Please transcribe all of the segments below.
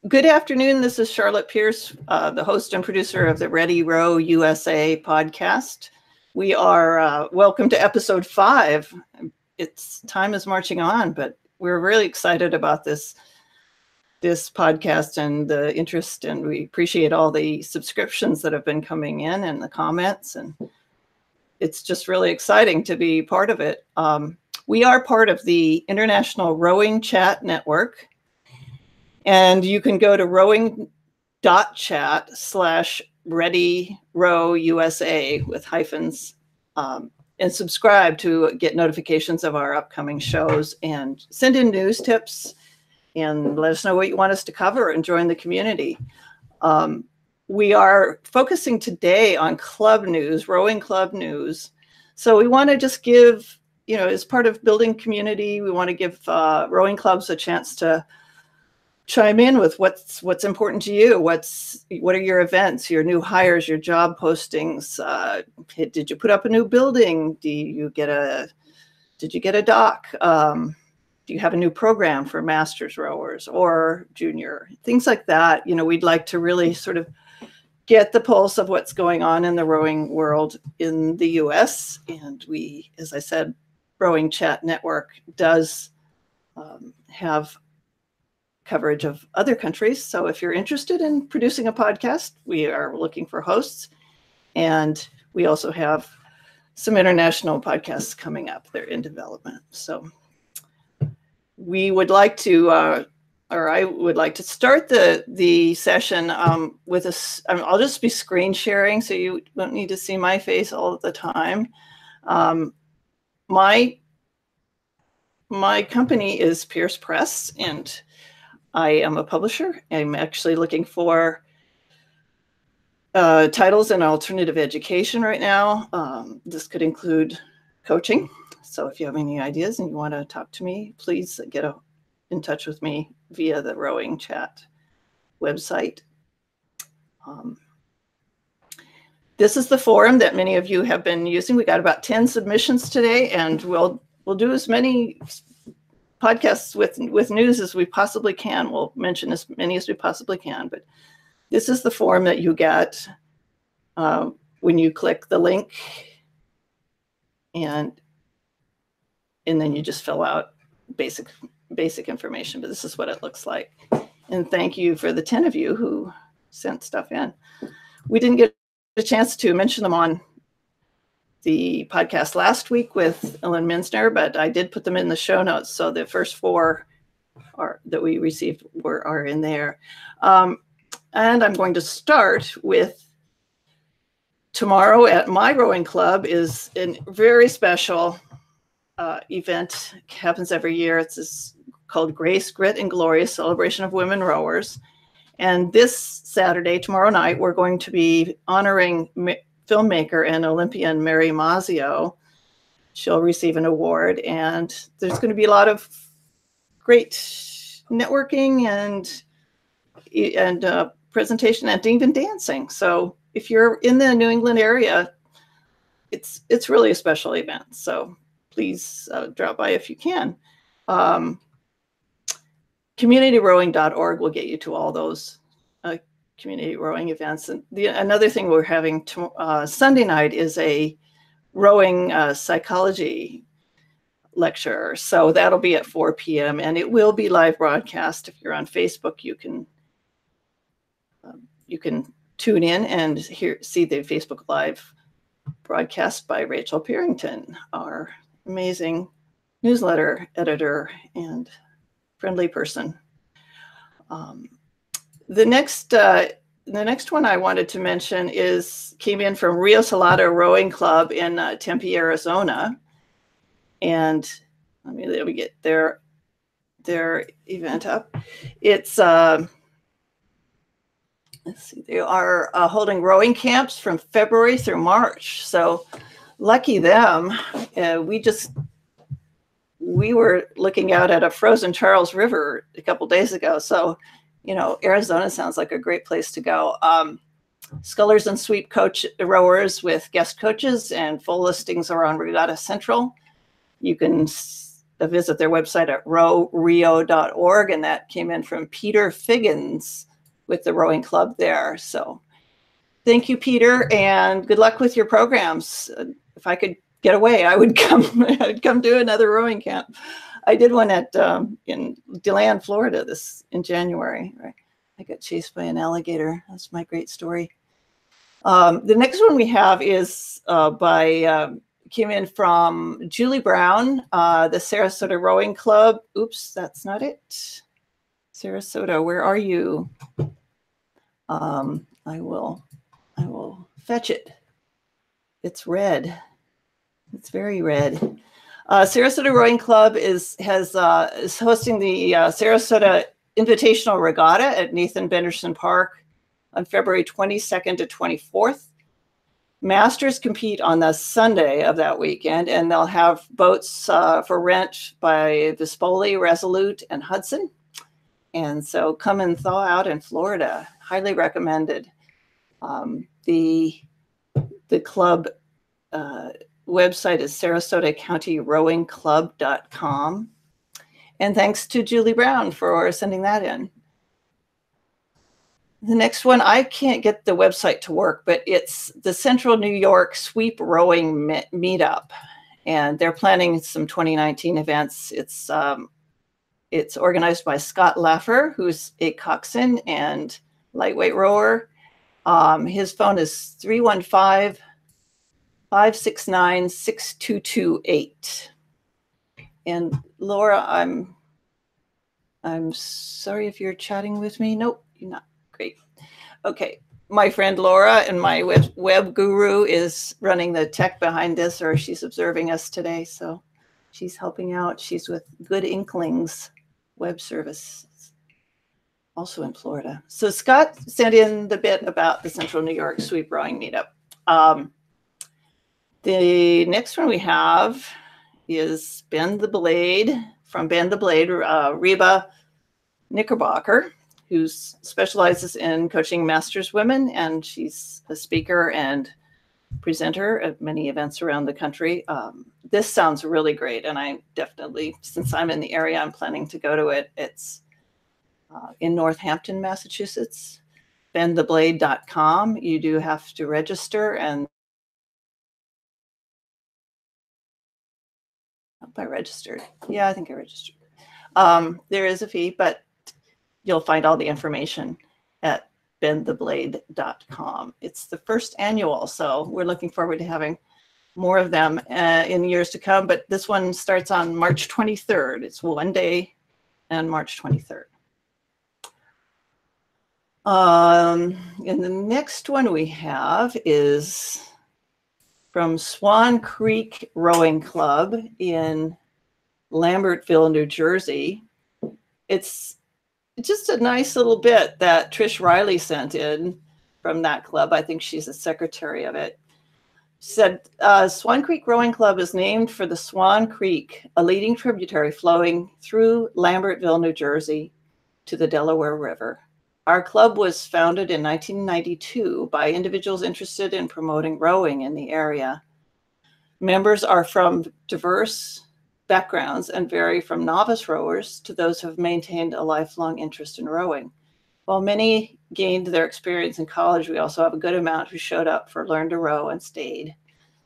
Good afternoon. This is Charlotte Pierce, the host and producer of the Ready Row USA podcast. We are welcome to episode 5. Time is marching on, but we're really excited about this podcast and the interest, and we appreciate all the subscriptions that have been coming in and the comments, and it's just really exciting to be part of it. We are part of the International RowingChat network. And you can go to rowing.chat/ReadyRowUSA with hyphens and subscribe to get notifications of our upcoming shows and send in news tips and let us know what you want us to cover and join the community. We are focusing today on club news, rowing club news. So we want to just give, as part of building community, we want to give rowing clubs a chance to chime in with what's important to you. What are your events, your new hires, your job postings? Did you put up a new building? Did you get a dock? Do you have a new program for masters rowers or junior? Things like that. We'd like to really sort of get the pulse of what's going on in the rowing world in the US. And we, as I said, RowingChat Network does have coverage of other countries. So if you're interested in producing a podcast, we are looking for hosts. And we also have some international podcasts coming up. They're in development. So we would like to, or I would like to start the session with I'll just be screen sharing, so you don't need to see my face all the time. My company is Pierce Press, and I am a publisher. I'm actually looking for titles in alternative education right now. This could include coaching. So if you have any ideas and you want to talk to me, please get in touch with me via the RowingChat website. This is the forum that many of you have been using. We got about 10 submissions today, and we'll do as many podcasts with news as we possibly can. We'll mention as many as we possibly can, but this is the form that you get when you click the link, and then you just fill out basic information, but this is what it looks like. And thank you for the 10 of you who sent stuff in. We didn't get a chance to mention them on the podcast last week with Ellen Minzner, but I did put them in the show notes. So the first 4 that we received are in there. And I'm going to start with tomorrow at my rowing club is a very special event. It happens every year. It's called Grace, Grit, and Glory, Celebration of Women Rowers. And this Saturday, tomorrow night, we're going to be honoring filmmaker and Olympian Mary Mazzio. She'll receive an award, and there's going to be a lot of great networking and presentation and even dancing. So if you're in the New England area, it's really a special event. So please drop by if you can. CommunityRowing.org will get you to all those community rowing events. And another thing we're having Sunday night is a rowing psychology lecture. So that'll be at 4 p.m. and it will be live broadcast. If you're on Facebook, you can tune in and see the Facebook Live broadcast by Rachel Pearington, our amazing newsletter editor and friendly person. The next one I wanted to mention came in from Rio Salado Rowing Club in Tempe, Arizona, and let me get their event up. It's let's see, they are holding rowing camps from February through March. So lucky them. We were looking out at a frozen Charles River a couple days ago. So, Arizona sounds like a great place to go. Scullers and sweep coach rowers with guest coaches, and full listings are on Regatta Central. You can visit their website at rowrio.org, and that came in from Peter Figgins with the rowing club there. So thank you, Peter, and good luck with your programs. If I could get away, I would come. I'd come do another rowing camp. I did one at in DeLand, Florida, in January. Right? I got chased by an alligator. That's my great story. The next one we have is came in from Julie Brown, the Sarasota Rowing Club. Oops, that's not it. Sarasota, where are you? I will fetch it. It's red. It's very red. Sarasota Rowing Club is hosting the Sarasota Invitational Regatta at Nathan Benderson Park on February 22nd to 24th. Masters compete on the Sunday of that weekend, and they'll have boats for rent by Vespoli, Resolute, and Hudson. And so come and thaw out in Florida. Highly recommended. The club website is Sarasota County Rowing Club.com. And thanks to Julie Brown for sending that in. The next one, I can't get the website to work, but it's the Central New York Sweep Rowing Meetup. And they're planning some 2019 events. It's organized by Scott Laffer, who's a coxswain and lightweight rower. His phone is 315-569-6228. And Laura, I'm sorry if you're chatting with me. Nope, you're not. Great. Okay. My friend Laura and my web guru is running the tech behind this, or she's observing us today. So she's helping out. She's with Good Inklings Web Service, also in Florida. So Scott sent in the bit about the Central New York Sweep Rowing Meetup. The next one we have is Bend the Blade, from Bend the Blade, Reba Knickerbocker, who specializes in coaching masters women, and she's a speaker and presenter at many events around the country. This sounds really great, and I definitely, since I'm in the area, I'm planning to go to it. It's in Northampton, Massachusetts, bendtheblade.com. You do have to register, and I hope I registered. Yeah, I think I registered. There is a fee, but you'll find all the information at bendtheblade.com. It's the first annual, so we're looking forward to having more of them in years to come. But this one starts on March 23rd. It's one day and March 23rd. And the next one we have is from Swan Creek Rowing Club in Lambertville, New Jersey. It's just a nice little bit that Trish Riley sent in from that club. I think she's the secretary of it. She said, Swan Creek Rowing Club is named for the Swan Creek, a leading tributary flowing through Lambertville, New Jersey to the Delaware River. Our club was founded in 1992 by individuals interested in promoting rowing in the area. Members are from diverse backgrounds and vary from novice rowers to those who have maintained a lifelong interest in rowing. While many gained their experience in college, we also have a good amount who showed up for Learn to Row and stayed.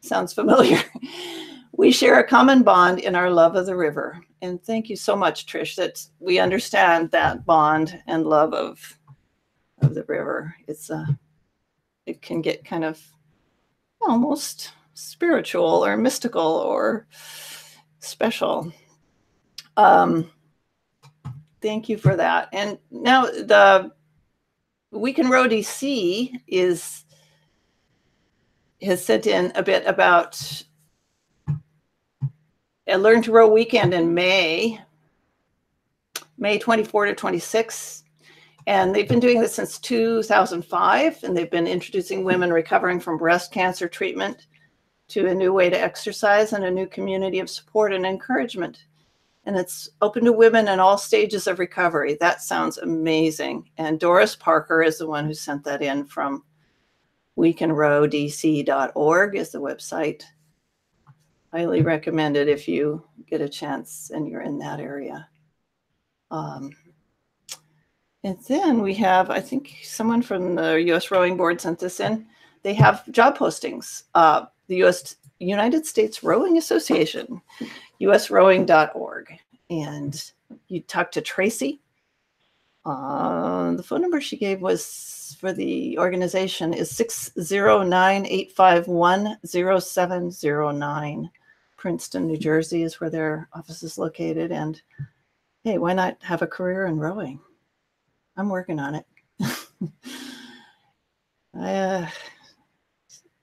Sounds familiar. We share a common bond in our love of the river. And thank you so much, Trish, that we understand that bond and love of the river. It can get kind of almost spiritual or mystical or special. Thank you for that. And now the We Can Row DC has sent in a bit about a Learn to Row weekend in May 24 to 26. And they've been doing this since 2005, and they've been introducing women recovering from breast cancer treatment to a new way to exercise and a new community of support and encouragement. And it's open to women in all stages of recovery. That sounds amazing. And Doris Parker is the one who sent that in from wecanrowdc.org is the website. highly recommend it if you get a chance and you're in that area. And then we have, I think someone from the U.S. Rowing Board sent this in. They have job postings. The United States Rowing Association, usrowing.org. And you talk to Tracy. The phone number she gave was for the organization is 609-851-0709. Princeton, New Jersey is where their office is located. And hey, why not have a career in rowing? I'm working on it.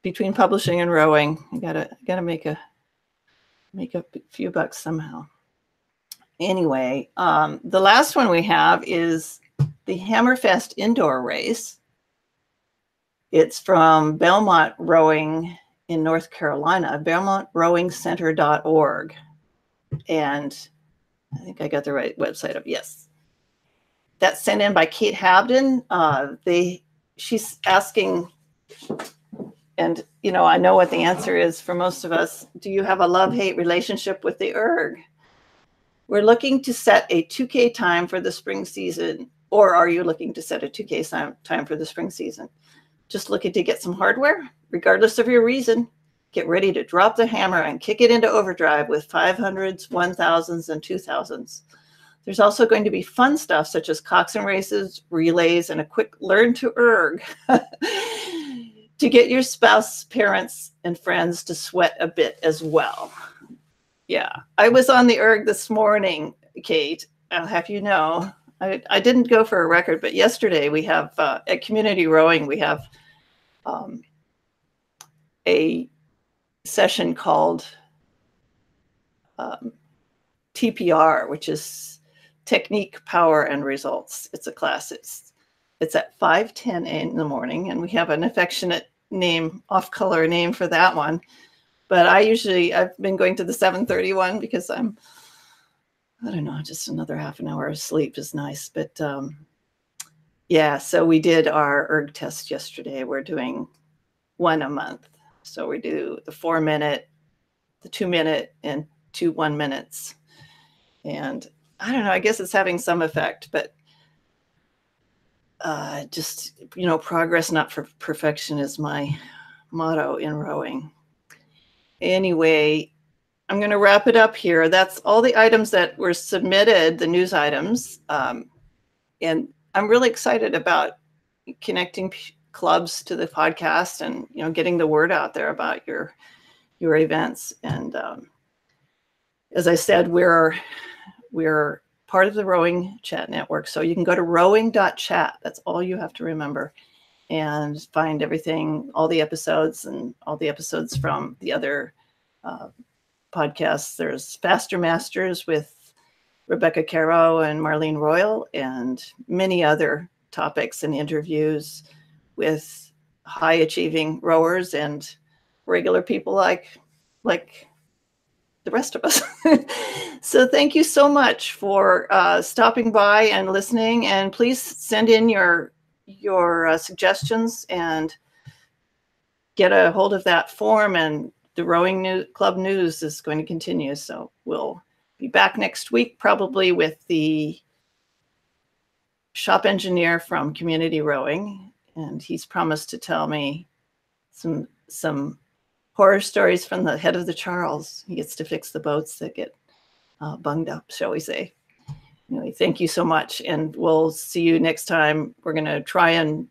Between publishing and rowing, I gotta make a few bucks somehow. Anyway, the last one we have is the Hammerfest indoor race. It's from Belmont Rowing in North Carolina, belmontrowingcenter.org. And I think I got the right website up. Yes. That's sent in by Kate Habden. She's asking, and I know what the answer is for most of us. Do you have a love-hate relationship with the erg? We're looking to set a 2K time for the spring season, or are you looking to set a 2K time for the spring season? Just looking to get some hardware? Regardless of your reason, get ready to drop the hammer and kick it into overdrive with 500s, 1000s, and 2000s. There's also going to be fun stuff such as coxswain races, relays, and a quick learn to erg to get your spouse, parents, and friends to sweat a bit as well. Yeah, I was on the erg this morning, Kate. I'll have you know. I didn't go for a record, but yesterday we have, at Community Rowing, we have a session called TPR, which is Technique, Power, and Results. It's a class. It's at 5:10 in the morning, and we have an affectionate name, off-color name for that one. But I've been going to the 7:30 one because I don't know, just another half an hour of sleep is nice. But yeah, so we did our erg test yesterday. We're doing one a month. So we do the 4-minute, the 2-minute, and 2 1-minutes. And I don't know, I guess it's having some effect, but just, progress, not for perfection is my motto in rowing. Anyway, I'm going to wrap it up here. That's all the items that were submitted, the news items. And I'm really excited about connecting clubs to the podcast and, getting the word out there about your events. And as I said, we're part of the RowingChat network. So you can go to rowing.chat. That's all you have to remember, and find everything, all the episodes and all the episodes from the other podcasts. There's Faster Masters with Rebecca Caro and Marlene Royal, and many other topics and interviews with high achieving rowers and regular people like the rest of us. So thank you so much for stopping by and listening, and please send in your suggestions and get a hold of that form. And the Rowing Club news is going to continue. So we'll be back next week, probably with the shop engineer from Community Rowing. And he's promised to tell me some horror stories from the head of the Charles. He gets to fix the boats that get bunged up, shall we say. Anyway, thank you so much. And we'll see you next time. We're going to try and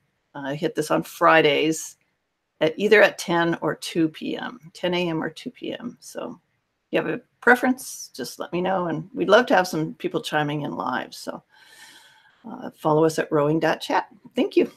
hit this on Fridays at either at 10 or 2 p.m., 10 a.m. or 2 p.m. So if you have a preference, just let me know. And we'd love to have some people chiming in live. So follow us at rowing.chat. Thank you.